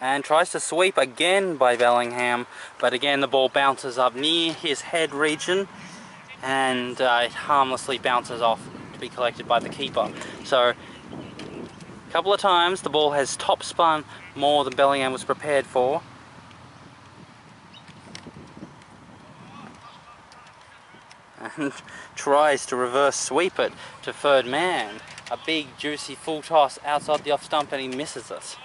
and tries to sweep again by Bellingham, but again the ball bounces up near his head region, and it harmlessly bounces off to be collected by the keeper. So a couple of times the ball has top spun more than Bellingham was prepared for. And tries to reverse sweep it to third man. A big juicy full toss outside the off stump, and he misses it.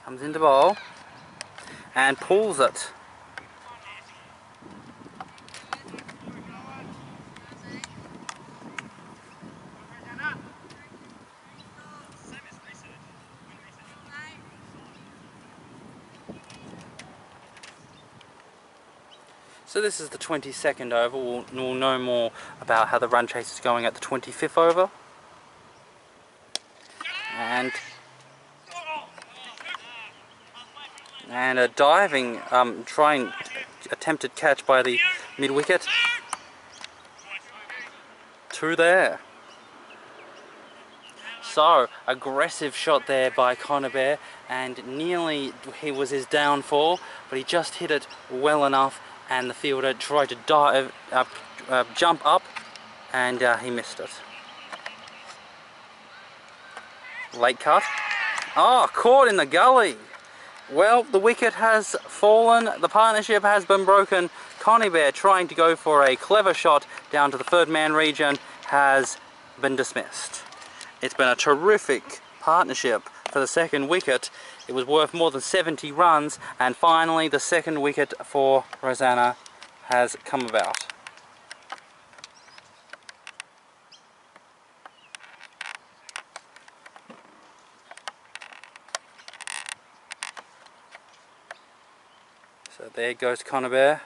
Comes into bowl and pulls it. So this is the 22nd over. We'll know more about how the run chase is going at the 25th over. And a diving, attempted catch by the mid-wicket. To there. So, aggressive shot there by Bear, and nearly he was his downfall, but he just hit it well enough, and the fielder tried to dive, jump up, and he missed it. Late cut. Oh, caught in the gully. Well, the wicket has fallen, the partnership has been broken. Bear, trying to go for a clever shot down to the third man region, has been dismissed. It's been a terrific partnership for the second wicket. It was worth more than 70 runs, and finally the second wicket for Rosanna has come about. So there goes Bear.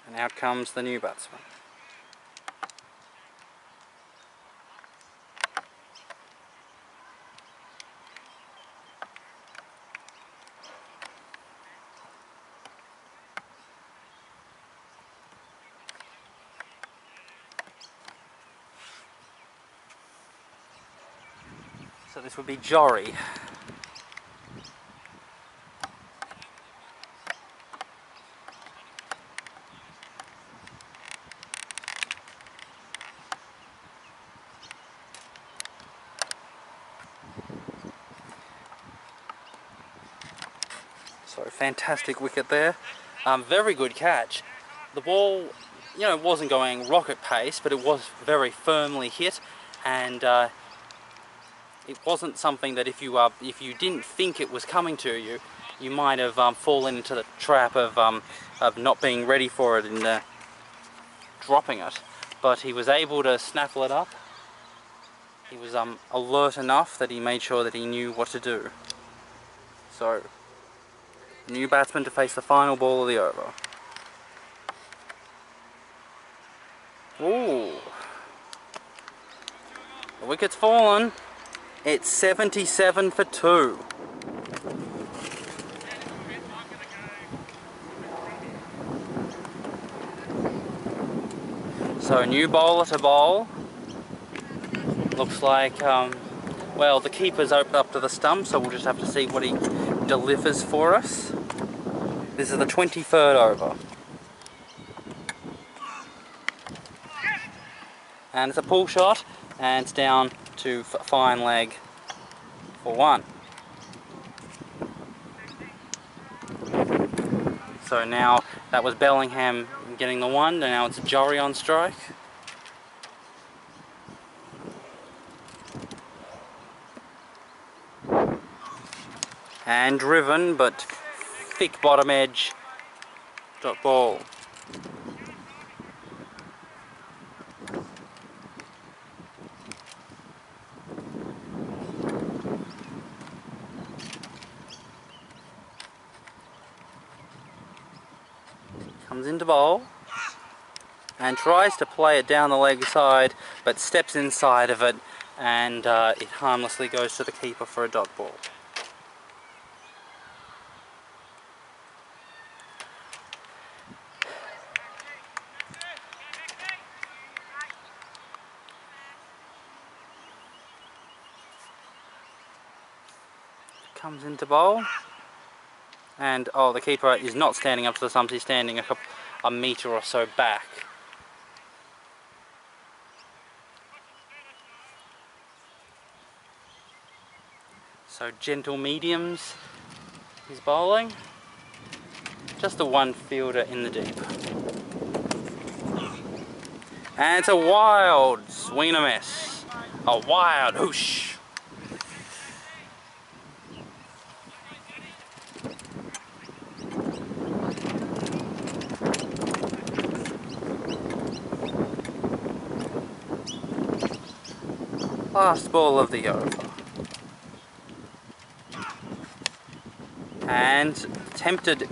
And out comes the new batsman. So this would be Jory. So fantastic wicket there. Very good catch. The ball, wasn't going rocket pace, but it was very firmly hit, and it wasn't something that if you didn't think it was coming to you, you might have fallen into the trap of not being ready for it and dropping it. But he was able to snaffle it up. He was alert enough that he made sure that he knew what to do. So, new batsman to face the final ball of the over. Ooh. The wicket's fallen. It's 77 for 2. So new bowler to bowl. Looks like, well, the keeper's opened up to the stump, so we'll just have to see what he delivers for us. This is the 23rd over. And it's a pull shot, and it's down to fine leg for 1. So now that was Bellingham getting the 1, and now it's Jory on strike. And driven, but thick bottom edge dot ball. Comes into bowl and tries to play it down the leg side, but steps inside of it, and it harmlessly goes to the keeper for a dot ball. Comes into bowl. And, oh, the keeper is not standing up to the stumps, he's standing a metre or so back. So gentle mediums he's bowling. Just the one fielder in the deep. And it's a wild swing and a miss. A wild whoosh. Last ball of the over. And tempted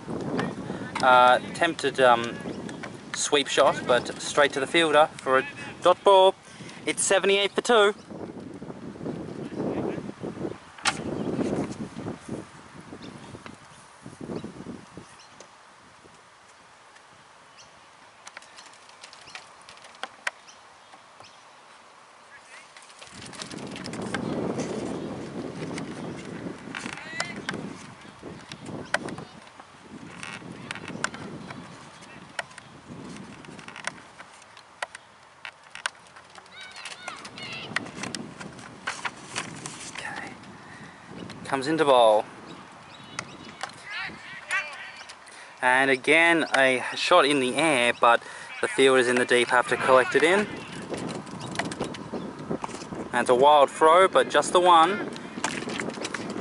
sweep shot, but straight to the fielder for a dot ball. It's 78 for 2. Comes into bowl. And again a shot in the air, but the fielders in the deep have to collect it in. And it's a wild throw, but just the one.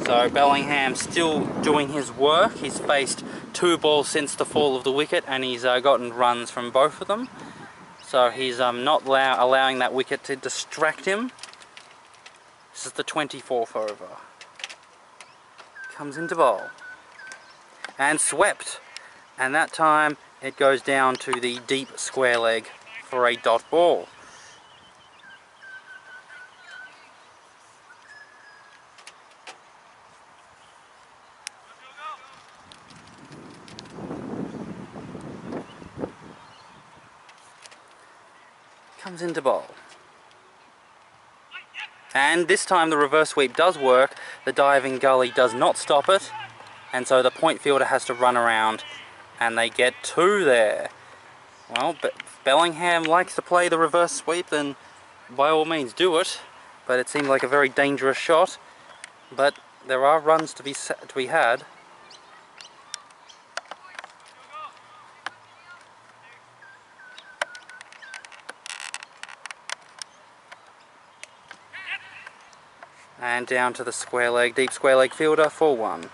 So Bellingham still doing his work. He's faced 2 balls since the fall of the wicket, and he's gotten runs from both of them. So he's not allowing that wicket to distract him. This is the 24th over. Comes into bowl and swept, and that time it goes down to the deep square leg for a dot ball. Comes into bowl. And this time the reverse sweep does work. The diving gully does not stop it, and so the point fielder has to run around, and they get 2 there. Well, but if Bellingham likes to play the reverse sweep, then by all means do it, but it seemed like a very dangerous shot. But there are runs to be had. And down to the square leg, deep square leg fielder for 1.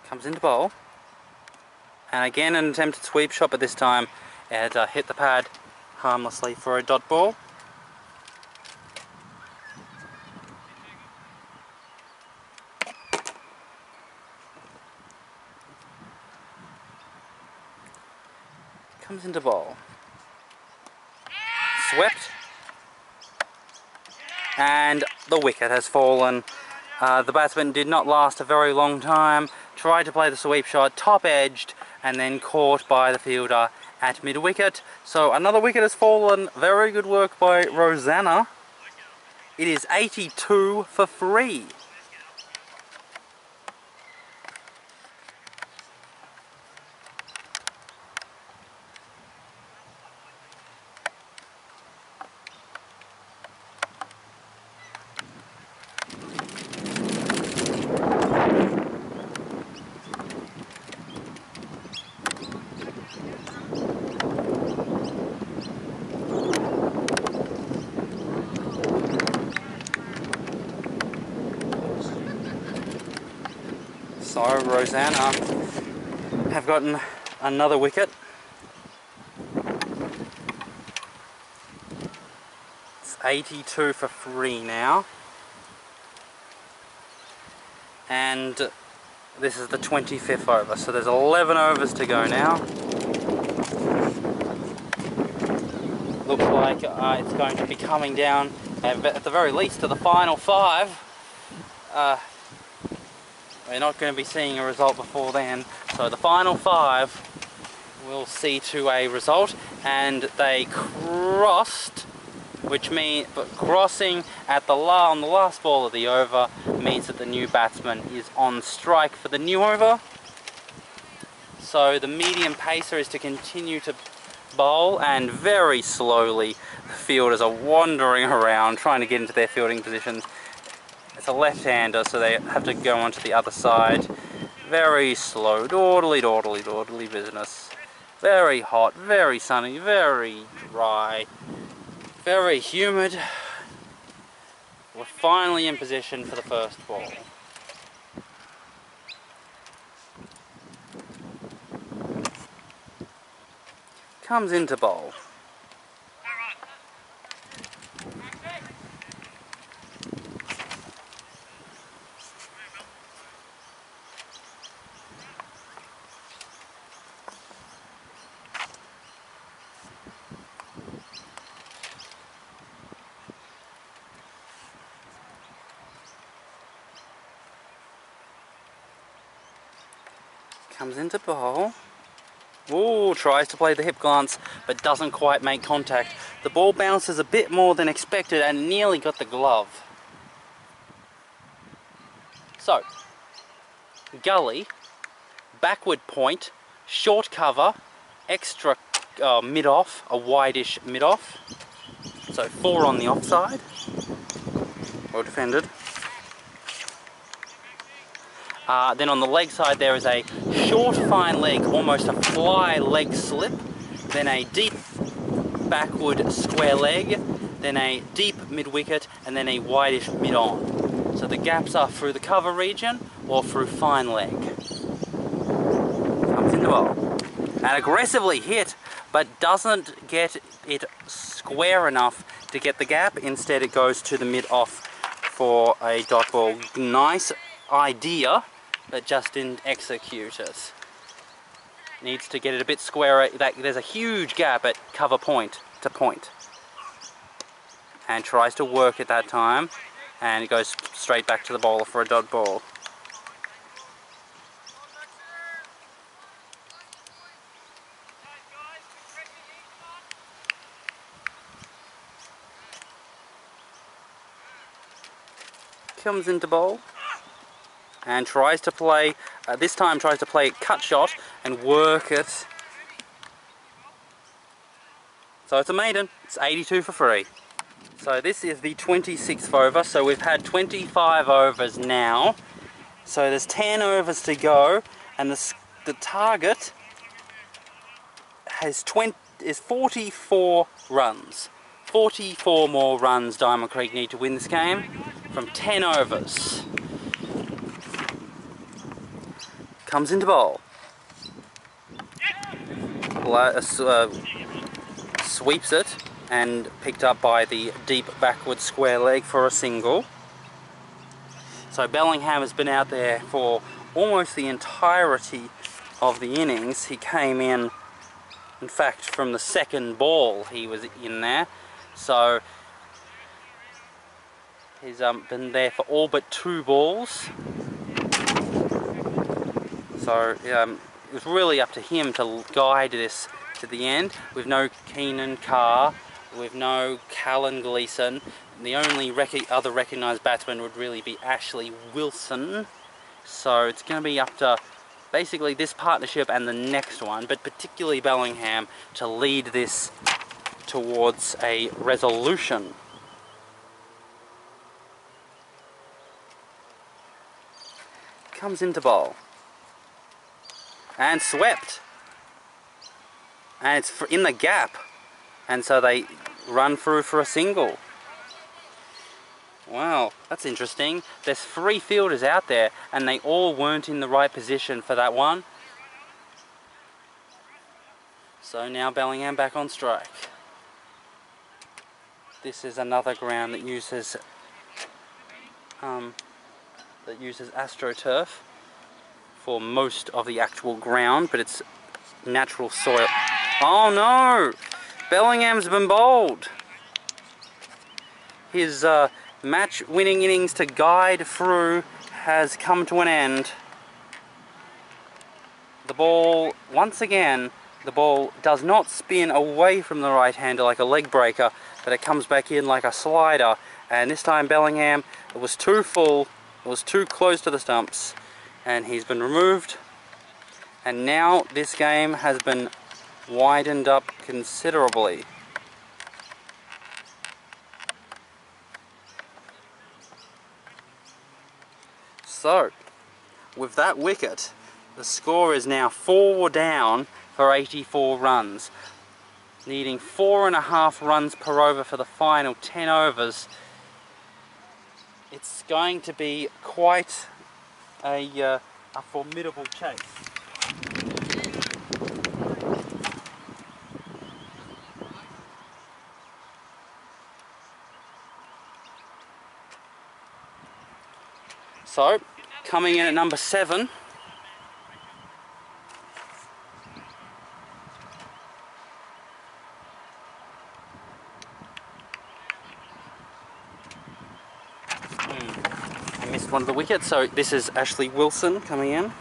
Comes into bowl. And again an attempted sweep shot, but this time it hit the pad harmlessly for a dot ball. Comes into bowl. Swept. And the wicket has fallen. The batsman did not last a very long time. Tried to play the sweep shot, top edged, and then caught by the fielder at mid wicket. So another wicket has fallen. Very good work by Rosanna. It is 82 for 3. So Rosanna have gotten another wicket. It's 82 for 3 now. And this is the 25th over, so there's 11 overs to go now. Looks like it's going to be coming down at the very least to the final 5. we're not going to be seeing a result before then. So the final 5 will see to a result, and they crossed, which means, but crossing at on the last ball of the over means that the new batsman is on strike for the new over. So the medium pacer is to continue to bowl, and very slowly the fielders are wandering around trying to get into their fielding positions. It's a left-hander, so they have to go onto the other side. Very slow, dawdly business. Very hot, very sunny, very dry, very humid. We're finally in position for the first ball. Comes into bowl. Comes into bowl. Ooh, tries to play the hip glance, but doesn't quite make contact. The ball bounces a bit more than expected and nearly got the glove. So, gully, backward point, short cover, extra mid-off, a wide-ish mid-off. So 4 on the offside. Well defended. Then on the leg side there is a short fine leg, almost a fly leg slip, then a deep backward square leg, then a deep mid wicket, and then a wideish mid on. So the gaps are through the cover region or through fine leg. Comes in the bowl and aggressively hit, but doesn't get it square enough to get the gap. Instead it goes to the mid off for a dot ball. Nice idea, but just didn't execute it. Needs to get it a bit squarer. There's a huge gap at cover point to point. And tries to work at that time, and it goes straight back to the bowler for a dot ball. Comes into bowl. And tries to play, this time tries to play a cut shot and work it. So it's a maiden, it's 82 for free. So this is the 26th over, so we've had 25 overs now. So there's 10 overs to go, and the target is 44 runs. 44 more runs Diamond Creek need to win this game from 10 overs. Comes into bowl. Sweeps it and picked up by the deep backward square leg for a single. So Bellingham has been out there for almost the entirety of the innings. He came in fact, from the second ball he was in there. So he's been there for all but 2 balls. So it was really up to him to guide this to the end. With no Keenan Carr, with no Callan Gleeson, the only other recognised batsman would really be Ashley Wilson. So it's going to be up to basically this partnership and the next one, but particularly Bellingham, to lead this towards a resolution. Comes into bowl. And swept, and it's in the gap, and so they run through for a single. Wow, that's interesting. There's 3 fielders out there and they all weren't in the right position for that one. So now Bellingham back on strike. This is another ground that uses AstroTurf for most of the actual ground, but it's natural soil. Oh no! Bellingham's been bowled. His match-winning innings to guide through has come to an end. the ball, once again, the ball does not spin away from the right hander like a leg breaker, but it comes back in like a slider. And this time Bellingham, it was too full, it was too close to the stumps, and he's been removed. And now this game has been widened up considerably. So, with that wicket, the score is now 4 down for 84 runs. Needing 4.5 runs per over for the final 10 overs. It's going to be quite a formidable chase. So, coming in at number 7. I missed one of the wickets, so this is Ashley Wilson coming in.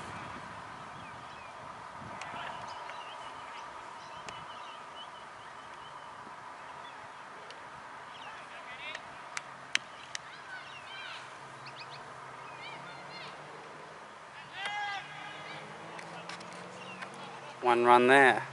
One run there.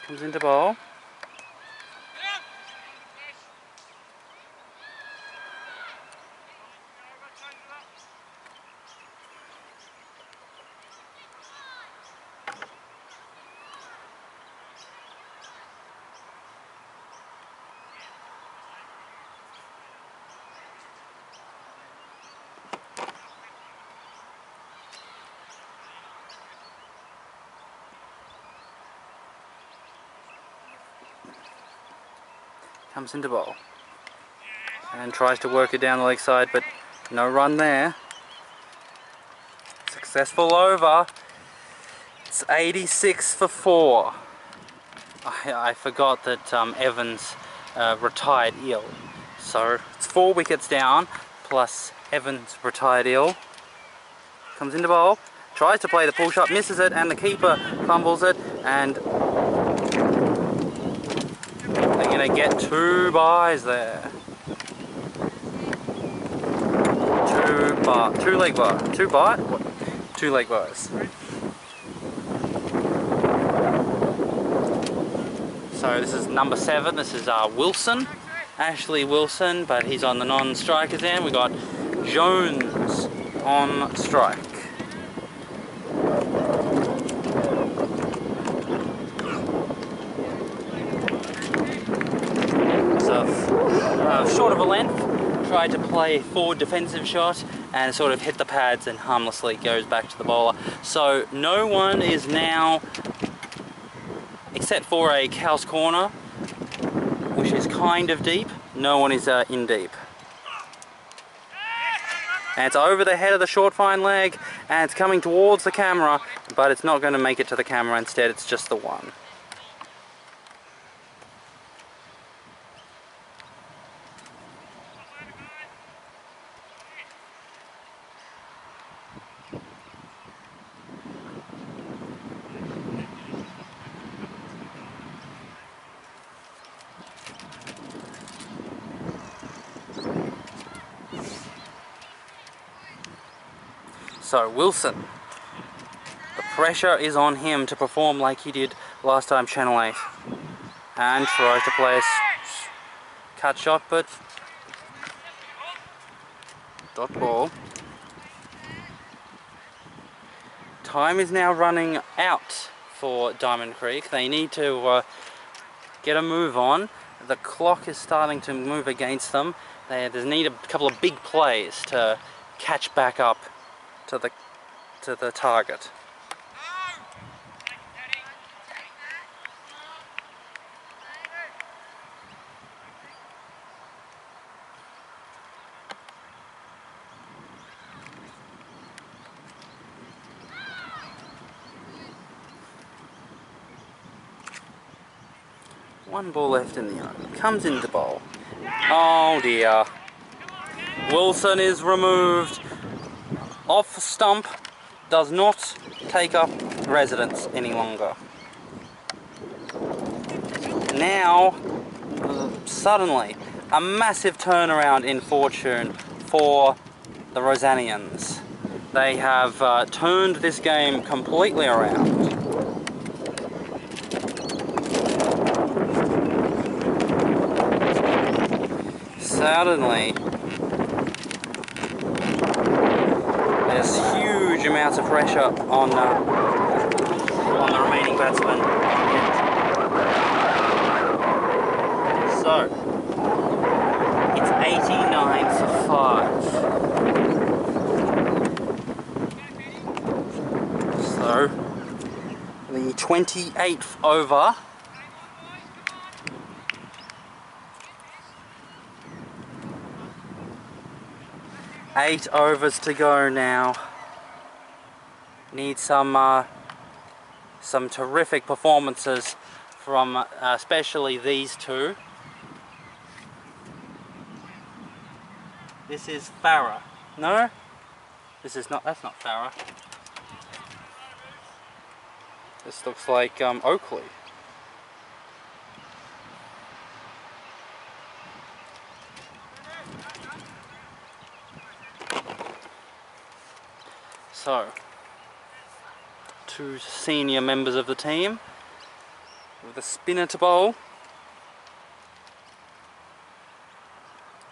Comes into bowl. Comes into bowl. And tries to work it down the leg side, but no run there. Successful over. It's 86 for 4. I forgot that Evans retired ill. So it's 4 wickets down, plus Evans retired ill. Comes into bowl, tries to play the pull shot, misses it, and the keeper fumbles it, and they're going to get 2 byes there. 2 leg bye. 2 bye? What? 2 leg byes. So this is number 7, this is Wilson, Ashley Wilson, but he's on the non-strikers end. We got Jones on strike. So short of a length, tried to play forward defensive shot and sort of hit the pads and harmlessly goes back to the bowler. So no one is now, except for a cow's corner, which is kind of deep, no one is in deep. And it's over the head of the short fine leg, and it's coming towards the camera, but it's not going to make it to the camera. Instead, it's just the one. So Wilson, the pressure is on him to perform like he did last time Channel 8, and tries to play a cut shot, but dot ball. Time is now running out for Diamond Creek. They need to get a move on. The clock is starting to move against them. They need a couple of big plays to catch back up to the target. One ball left in the oven. Comes into bowl. Oh dear. Wilson is removed. Off stump. Does not take up residence any longer. Now, suddenly, a massive turnaround in fortune for the Rosannians. They have turned this game completely around. Suddenly, there's huge amounts of pressure on the remaining batsmen. So, it's 89 to 5. So, the 28th over. Eight overs to go now. Need some terrific performances from especially these two. This is Farah. No? This is not, that's not Farah. This looks like Oakley. So, two senior members of the team with a spinner to bowl.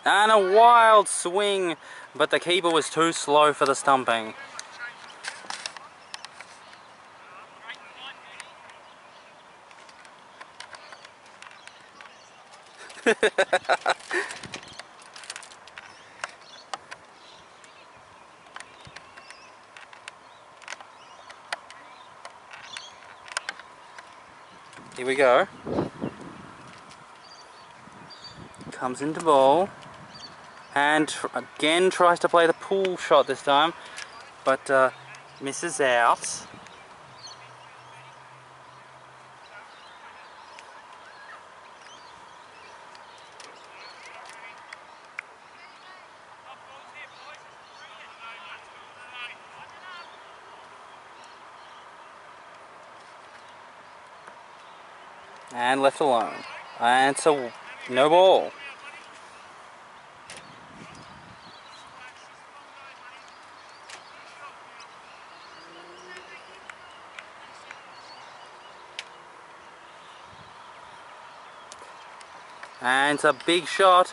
And a wild swing, but the keeper was too slow for the stumping. Here we go. Comes into bowl. And again tries to play the pull shot this time. But misses out. And left alone. And so, no ball. And it's a big shot.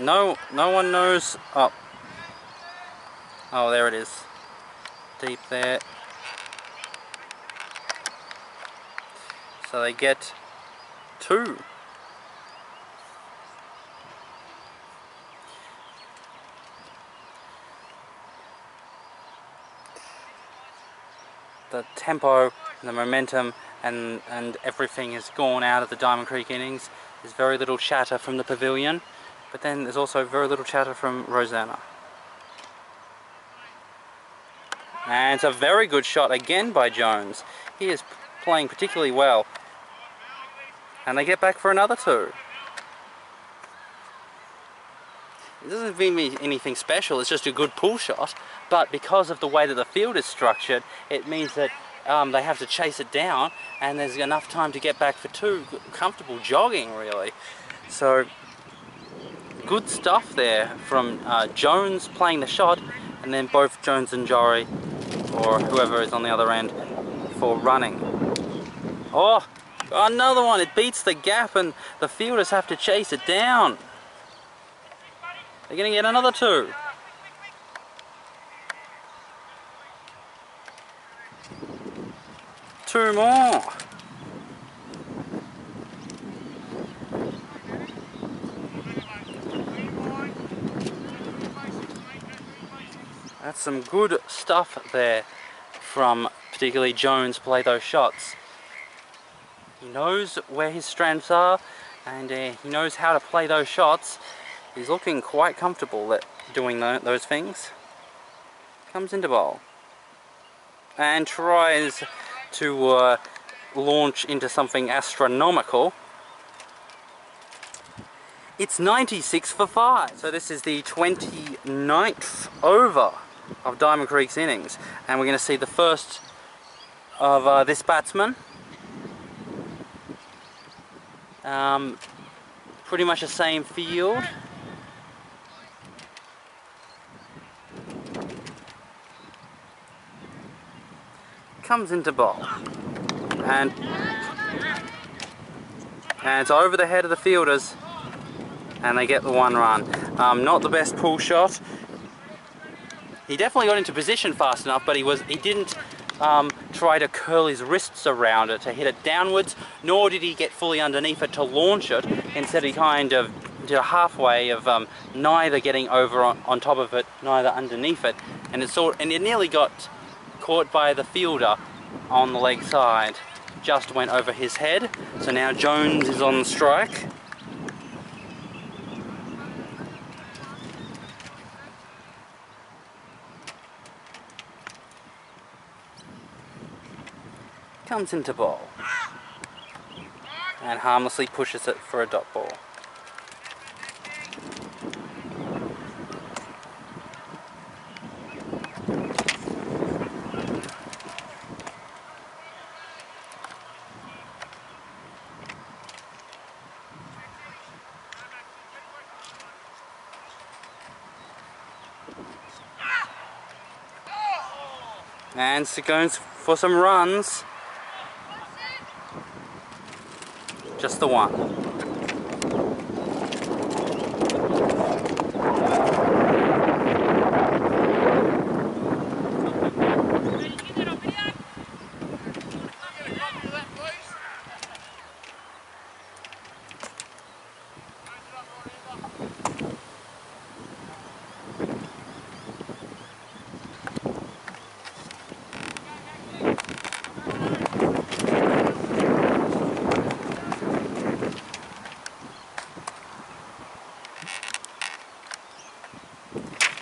No one knows. Oh, there it is. Deep there. So they get two. The tempo, the momentum, and everything has gone out of the Diamond Creek innings. There's very little chatter from the pavilion, but then there's also very little chatter from Rosanna. And it's a very good shot again by Jones. He is playing particularly well. And they get back for another two. It doesn't mean anything special, it's just a good pull shot, but because of the way that the field is structured, it means that they have to chase it down, and there's enough time to get back for two. Comfortable jogging, really. So, good stuff there from Jones playing the shot, and then both Jones and Jory, or whoever is on the other end, for running. Oh, another one. It beats the gap, and the fielders have to chase it down. They're going to get another two. Two more. That's some good stuff there from particularly Jones play those shots. He knows where his strengths are, and he knows how to play those shots. He's looking quite comfortable at doing those things. Comes into bowl and tries to launch into something astronomical. It's 96 for 5. So this is the 29th over of Diamond Creek's innings. And we're going to see the first of this batsman. Pretty much the same field. Comes into bowl. And it's over the head of the fielders. And they get the 1 run. Not the best pull shot. He definitely got into position fast enough, but he didn't try to curl his wrists around it to hit it downwards, nor did he get fully underneath it to launch it. Instead he kind of did a halfway of neither getting over on top of it, neither underneath it, and it nearly got caught by the fielder on the leg side. Just went over his head. So now Jones is on the strike. Comes into ball and harmlessly pushes it for a dot ball. And it goes for some runs. Just the 1.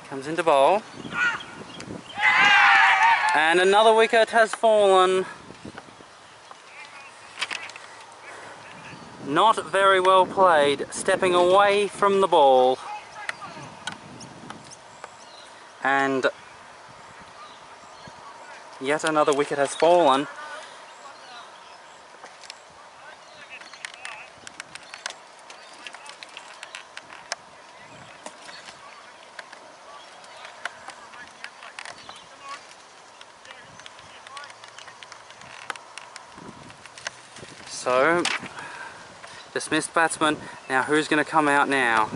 Comes into bowl. And another wicket has fallen. Not very well played, stepping away from the ball. And yet another wicket has fallen. So, dismissed batsman. Now who's going to come out now?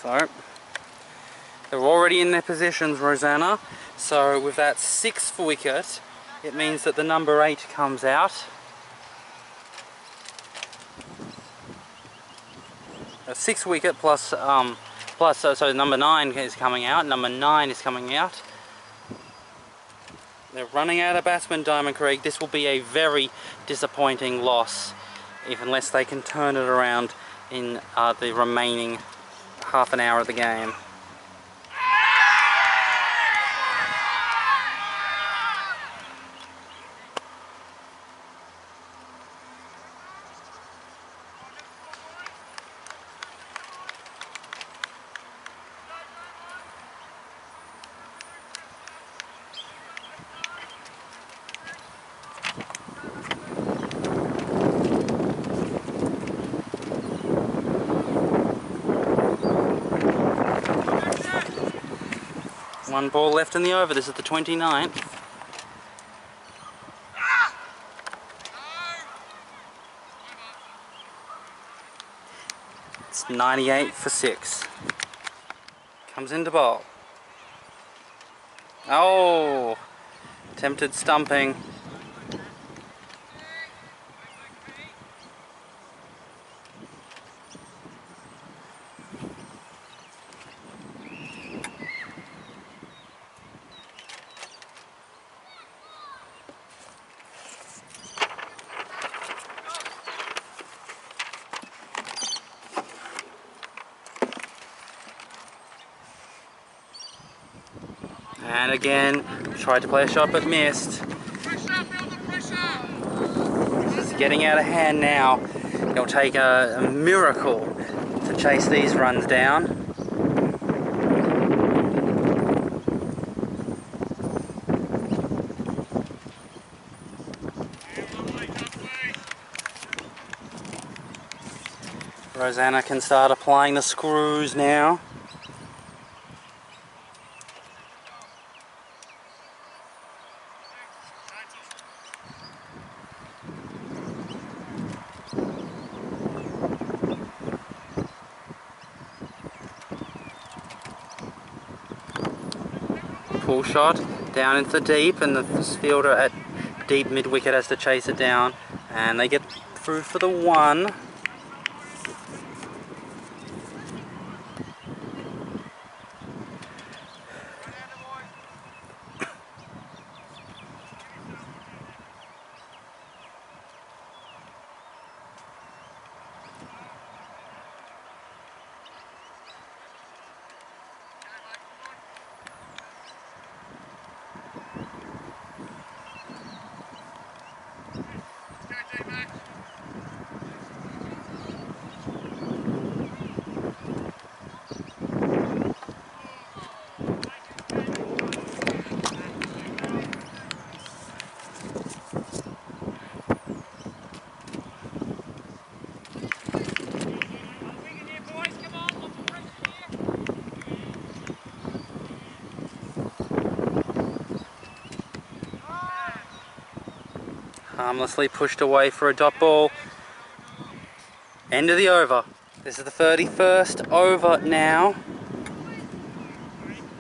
So, they're already in their positions, Rosanna. So with that 6th wicket, it means that the number 8 comes out. A 6th wicket plus, so number 9 is coming out, number 9 is coming out. They're running out of batsmen, Diamond Creek. This will be a very disappointing loss, unless they can turn it around in the remaining half an hour of the game. One ball left in the over. This is the 29th. It's 98 for 6. Comes into bowl. Oh! Attempted stumping. And again, tried to play a shot but missed. This is getting out of hand now. It'll take a miracle to chase these runs down. Rosanna can start applying the screws now. Pull shot down into the deep, and the fielder at deep mid-wicket has to chase it down, and they get through for the one. Harmlessly pushed away for a dot ball. End of the over. This is the 31st over now.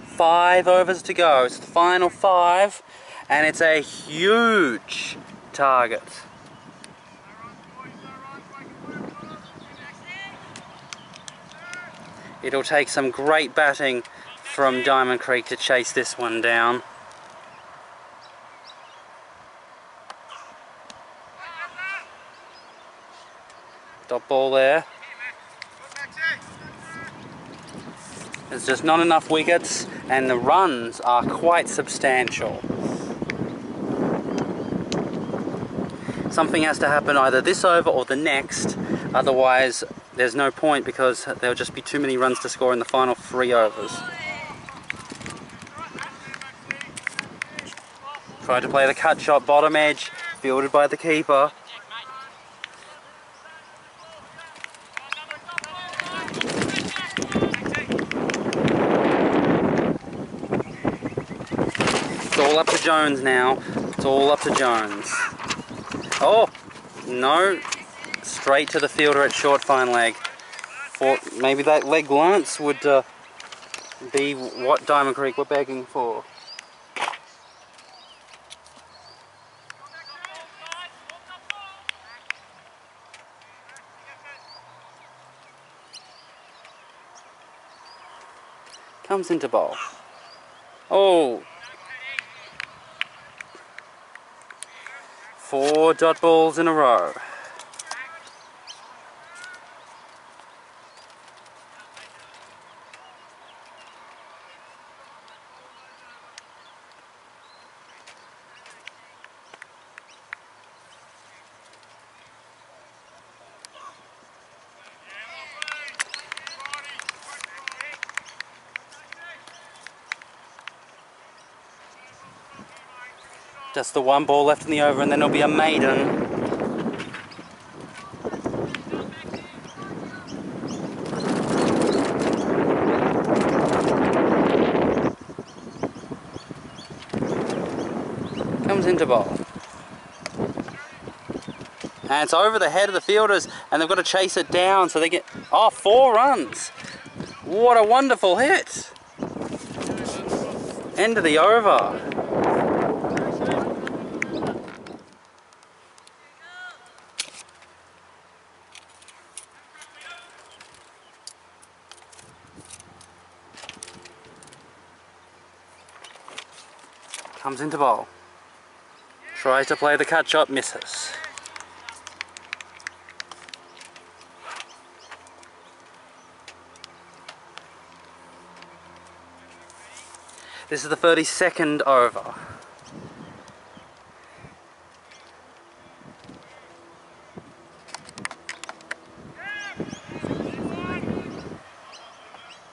5 overs to go. It's the final 5, and it's a huge target. It'll take some great batting from Diamond Creek to chase this one down. Dot ball there. There's just not enough wickets, and the runs are quite substantial. Something has to happen either this over or the next, otherwise there's no point, because there'll just be too many runs to score in the final 3 overs. Tried to play the cut shot, bottom edge, fielded by the keeper. It's all up to Jones now. It's all up to Jones. Oh, no. Straight to the fielder at short fine leg. Thought maybe that leg glance would be what Diamond Creek were begging for. Comes into bowl. Oh! 4 dot balls in a row. Just the 1 ball left in the over, and then it'll be a maiden. Comes into bowl. And it's over the head of the fielders, and they've got to chase it down, so they get... Oh, 4 runs! What a wonderful hit! End of the over. Comes into bowl. Tries to play the cut shot, misses. This is the 32nd over.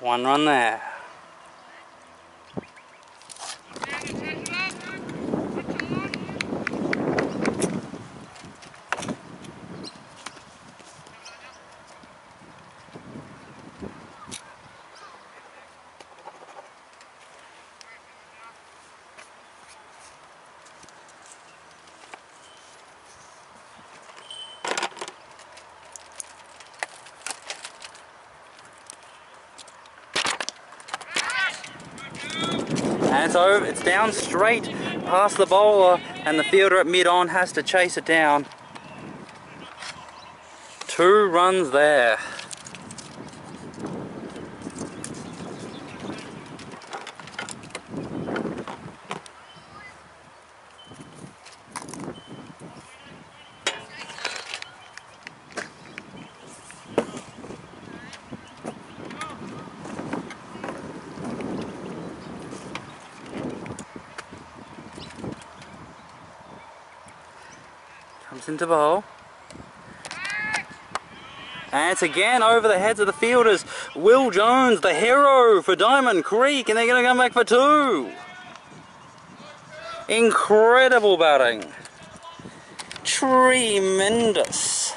One run there. And it's over, it's down straight past the bowler, and the fielder at mid-on has to chase it down. 2 runs there. Comes into bowl. And it's again over the heads of the fielders. Will Jones, the hero for Diamond Creek, and they're going to come back for 2. Incredible batting. Tremendous.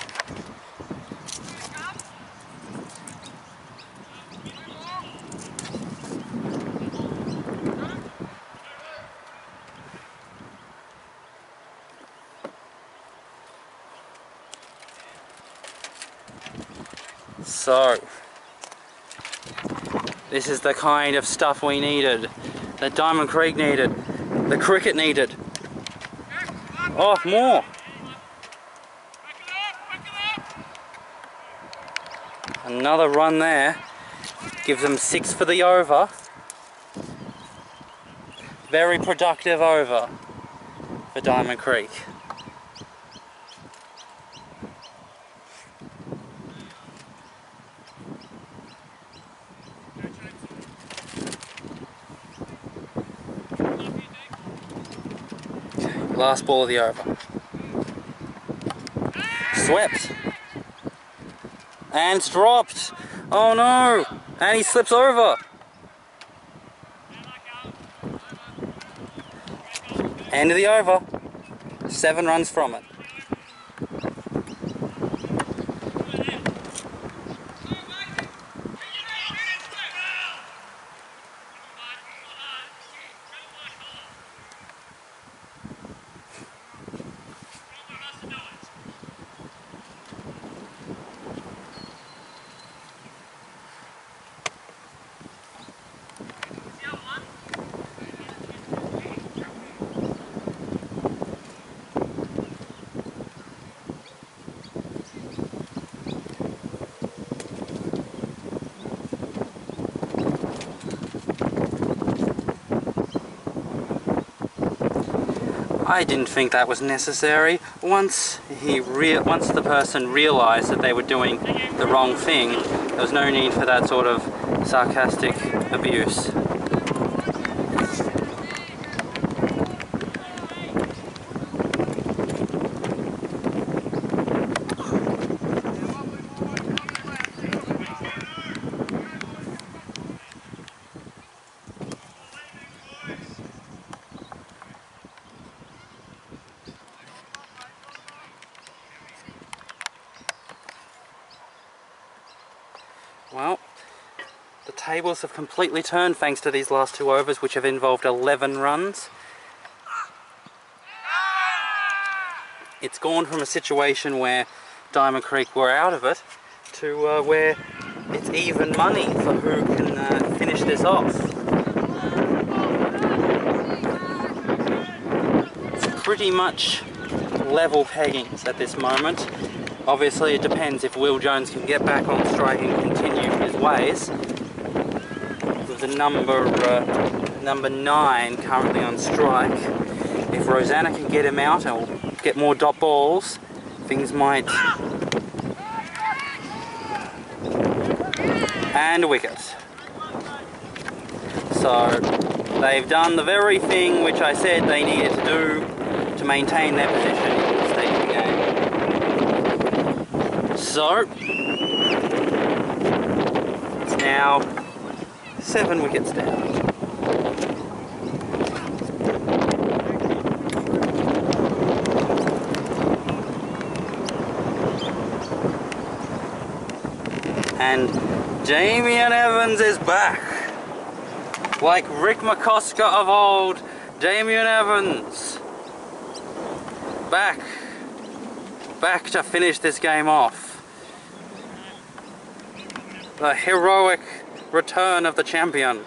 So, this is the kind of stuff we needed, that Diamond Creek needed, the cricket needed. Oh, more! Another run there, gives them 6 for the over. Very productive over for Diamond Creek. Last ball of the over. Swept. And it's dropped. Oh no! And he slips over. End of the over. 7 runs from it. I didn't think that was necessary. Once the person realised that they were doing the wrong thing, there was no need for that sort of sarcastic abuse. Well, the tables have completely turned thanks to these last 2 overs, which have involved 11 runs. It's gone from a situation where Diamond Creek were out of it to where it's even money for who can finish this off. It's pretty much level peggings at this moment. Obviously it depends if Will Jones can get back on strike and continue his ways, with the number number 9 currently on strike. If Rosanna can get him out and we'll get more dot balls, things might... And a wicket. So they've done the very thing which I said they needed to do to maintain their position in the state of the game. So it's now 7 wickets down. And Damien Evans is back. Like Rick McCosker of old, Damien Evans. Back to finish this game off. The heroic return of the champion.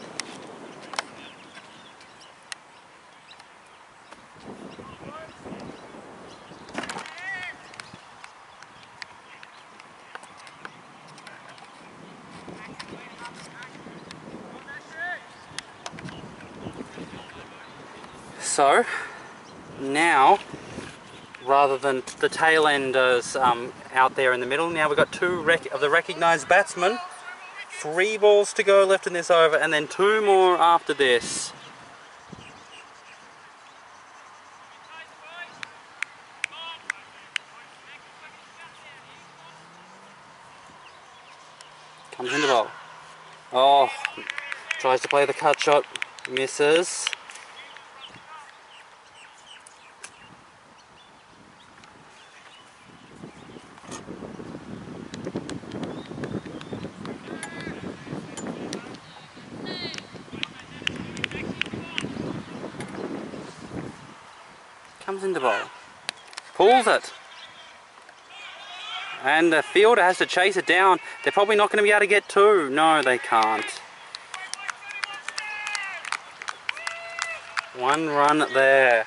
So now, rather than the tail enders out there in the middle, now we've got 2 of the recognised batsmen. 3 balls to go left in this over, and then 2 more after this. Comes in the bowl. Oh, tries to play the cut shot, misses. Comes in the bowl, pulls it, and the fielder has to chase it down. They're probably not going to be able to get 2. No, they can't. 1 run there.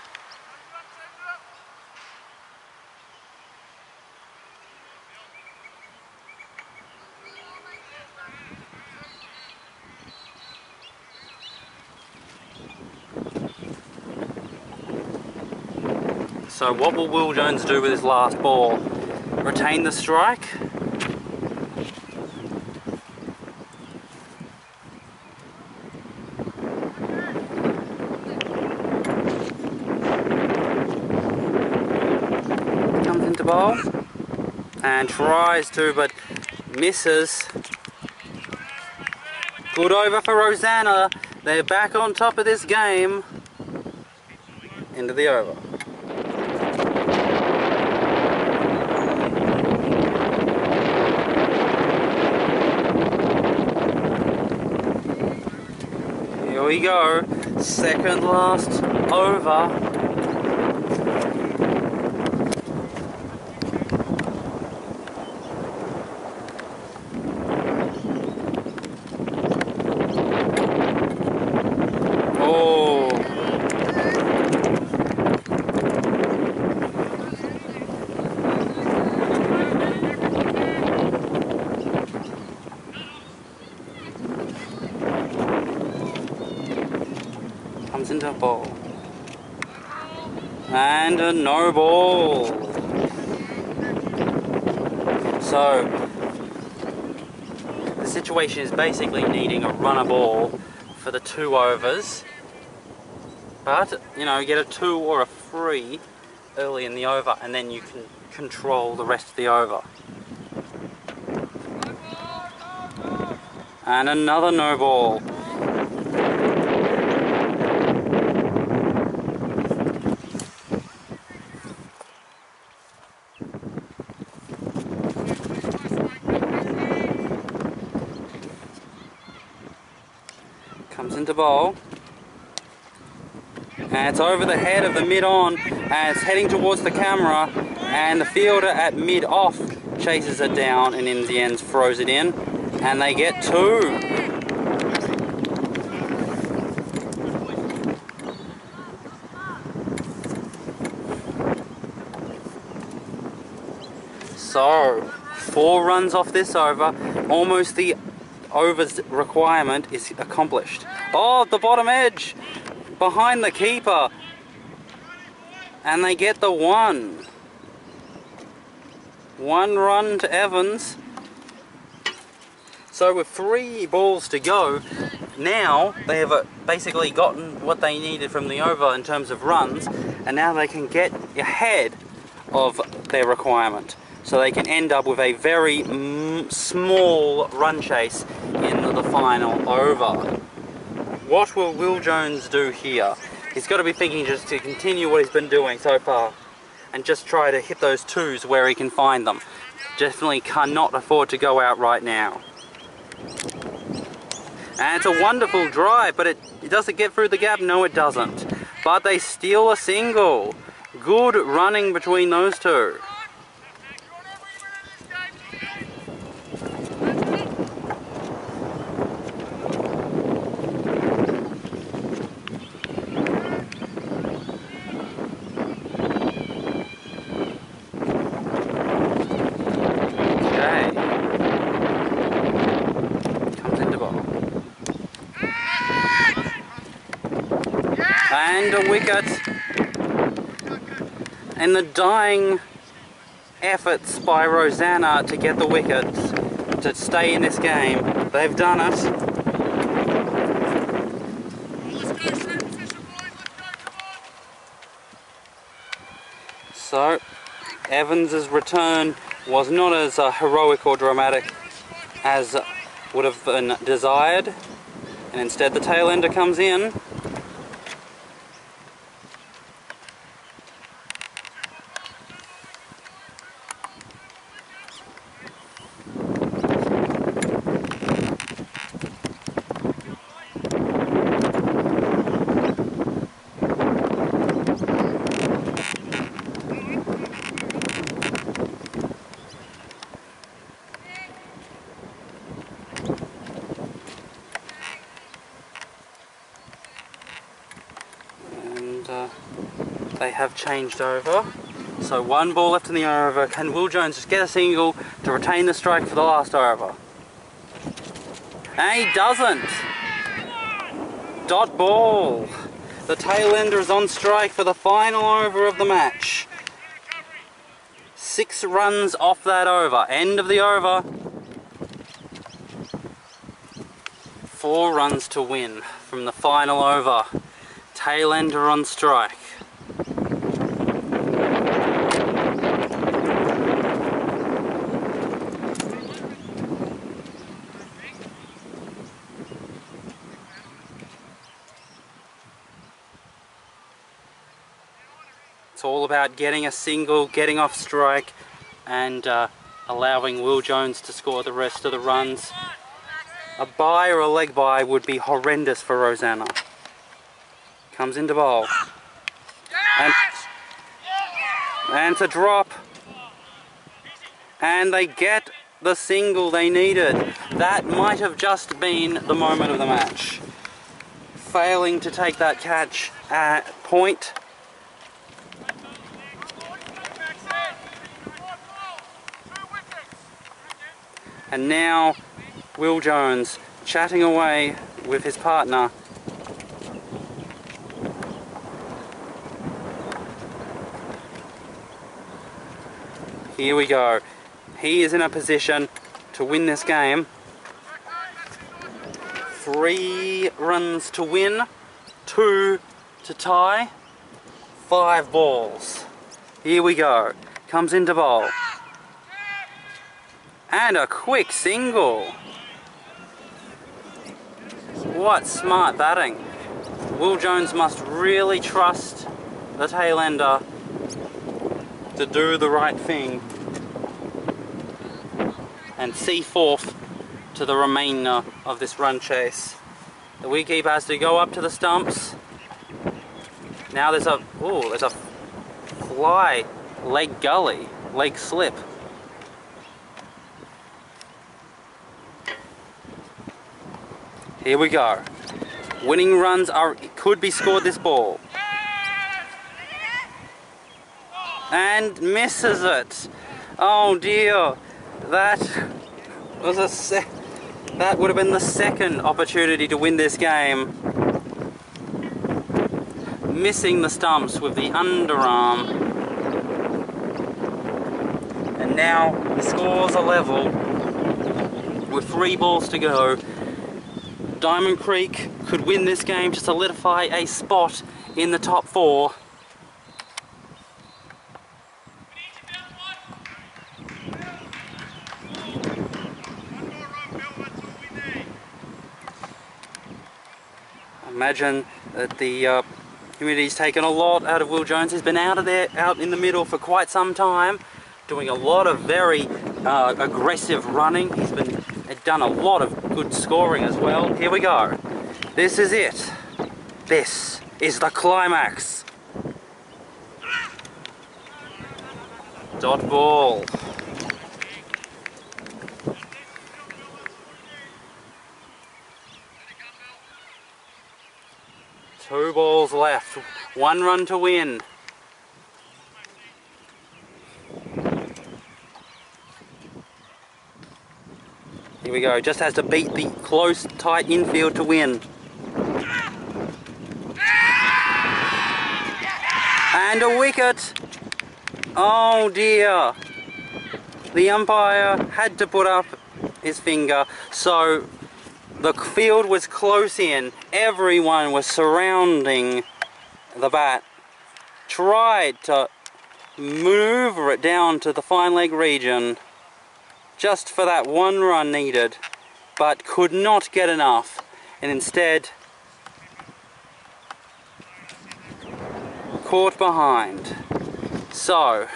So what will Will Jones do with his last ball? Retain the strike? Comes into bowl and tries to, but misses. Good over for Rosanna. They're back on top of this game. End of the over. Here we go, second last over. Oh. Comes into a ball. And a no ball. So the situation is basically needing a runner ball for the 2 overs. But, you know, get a 2 or a 3 early in the over and then you can control the rest of the over. And another no ball. Comes into bowl, and it's over the head of the mid-on, and it's heading towards the camera, and the fielder at mid-off chases it down and in the end throws it in, and they get 2. So 4 runs off this over, almost the over's requirement is accomplished. Oh, the bottom edge, behind the keeper. And they get the one. One run to Evans. So with 3 balls to go, now they have basically gotten what they needed from the over in terms of runs, and now they can get ahead of their requirement. So they can end up with a very small run chase in the final over. What will Will Jones do here? He's got to be thinking just to continue what he's been doing so far and just try to hit those 2s where he can find them. Definitely cannot afford to go out right now. And it's a wonderful drive, but does it get through the gap? No, it doesn't. But they steal a single. Good running between those 2. And a wicket, and the dying efforts by Rosanna to get the wickets to stay in this game. They've done it. So Evans's return was not as heroic or dramatic as would have been desired, and instead the tail ender comes in. They have changed over. So 1 ball left in the over. Can Will Jones just get a single to retain the strike for the last over? And he doesn't. Dot ball. The tail ender is on strike for the final over of the match. 6 runs off that over. End of the over. 4 runs to win from the final over. Tail ender on strike. It's all about getting a single, getting off strike, and allowing Will Jones to score the rest of the runs. A bye or a leg bye would be horrendous for Rosanna. Comes into bowl. And it's a drop. And they get the single they needed. That might have just been the moment of the match. Failing to take that catch at point. And now Will Jones chatting away with his partner. Here we go. He is in a position to win this game. 3 runs to win, 2 to tie, 5 balls. Here we go. Comes into bowl. And a quick single. What smart batting. Will Jones must really trust the tail ender to do the right thing and see forth to the remainder of this run chase. The wicketkeeper has to go up to the stumps. Now there's a fly leg gully, leg slip. Here we go. Winning runs could be scored this ball. And misses it. Oh dear. That was That would have been the second opportunity to win this game. Missing the stumps with the underarm. And now the scores are level with 3 balls to go. Diamond Creek could win this game to solidify a spot in the top 4. Imagine that the community's taken a lot out of Will Jones. He's been out in the middle for quite some time, doing a lot of very aggressive running. He's done a lot of good scoring as well. Here we go. This is it. This is the climax. Dot ball. Two balls left. 1 run to win. Here we go. Just has to beat the close, tight infield to win. And a wicket. Oh dear. The umpire had to put up his finger. So the field was close in. Everyone was surrounding the bat. Tried to maneuver it down to the fine leg region just for that 1 run needed, but could not get enough, and instead caught behind. So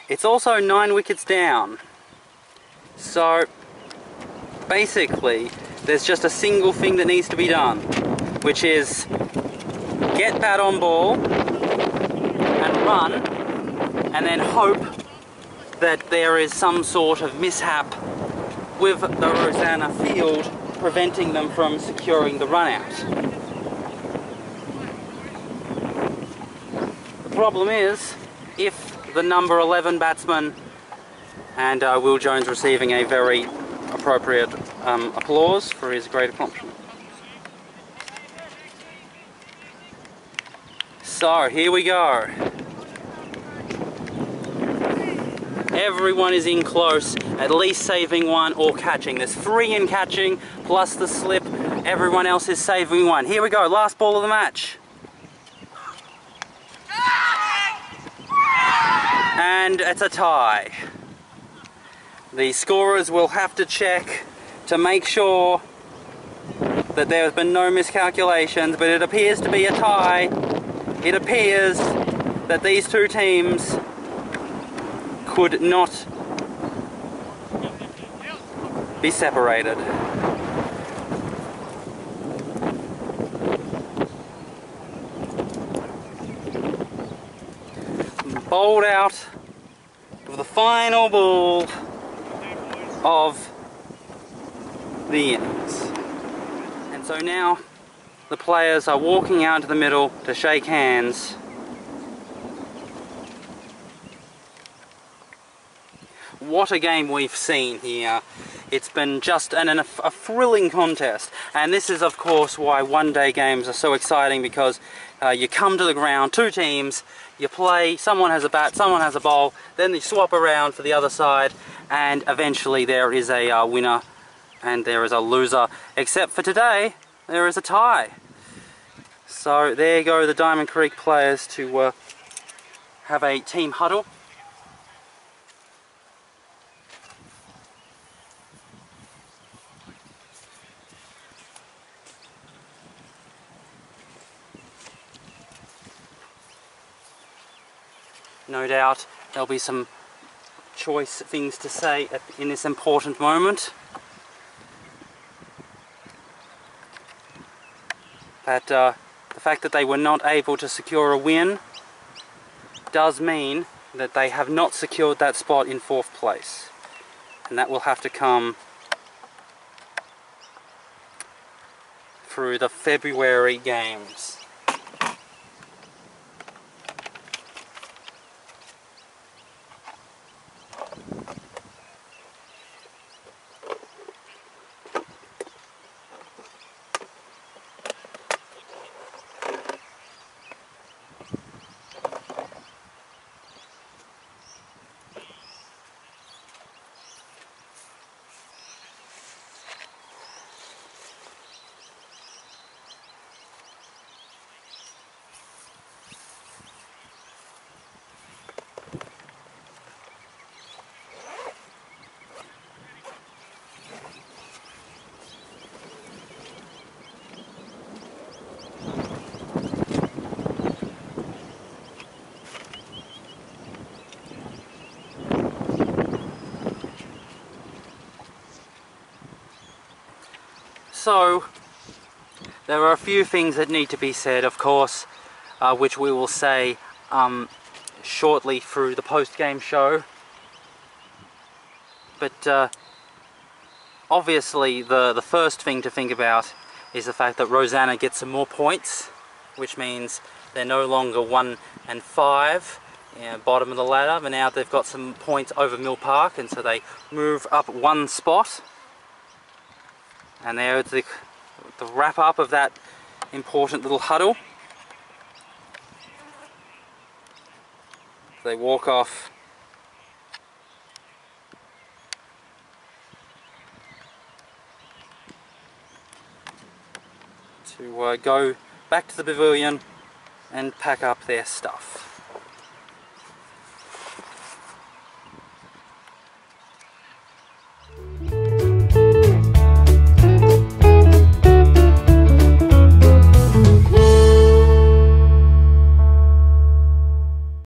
it's also 9 wickets down. So basically there's just a single thing that needs to be done, which is get bat on ball and run, and then hope that there is some sort of mishap with the Rosanna field preventing them from securing the run out. The problem is, if the number 11 batsman, and Will Jones receiving a very appropriate applause for his great accomplishment. So here we go. Everyone is in close, at least saving 1 or catching. There's 3 in catching plus the slip. Everyone else is saving 1. Here we go, last ball of the match. And it's a tie. The scorers will have to check to make sure that there have been no miscalculations, but it appears to be a tie. It appears that these 2 teams could not be separated. Bowled out with the final ball of the innings. And so now the players are walking out to the middle to shake hands. What a game we've seen here. It's been just a thrilling contest, and this is of course why one-day games are so exciting, because you come to the ground, 2 teams, you play, someone has a bat, someone has a bowl, then they swap around for the other side, and eventually there is a winner and there is a loser. Except for today, there is a tie. So there go the Diamond Creek players to have a team huddle. No doubt there'll be some choice things to say in this important moment. That the fact that they were not able to secure a win does mean that they have not secured that spot in 4th place. And that will have to come through the February games. So, there are a few things that need to be said, of course, which we will say shortly through the post-game show. But obviously the first thing to think about is the fact that Rosanna gets some more points, which means they're no longer 1 and 5, bottom of the ladder, but now they've got some points over Mill Park, and so they move up 1 spot. And there's the wrap up of that important little huddle. They walk off to go back to the pavilion and pack up their stuff.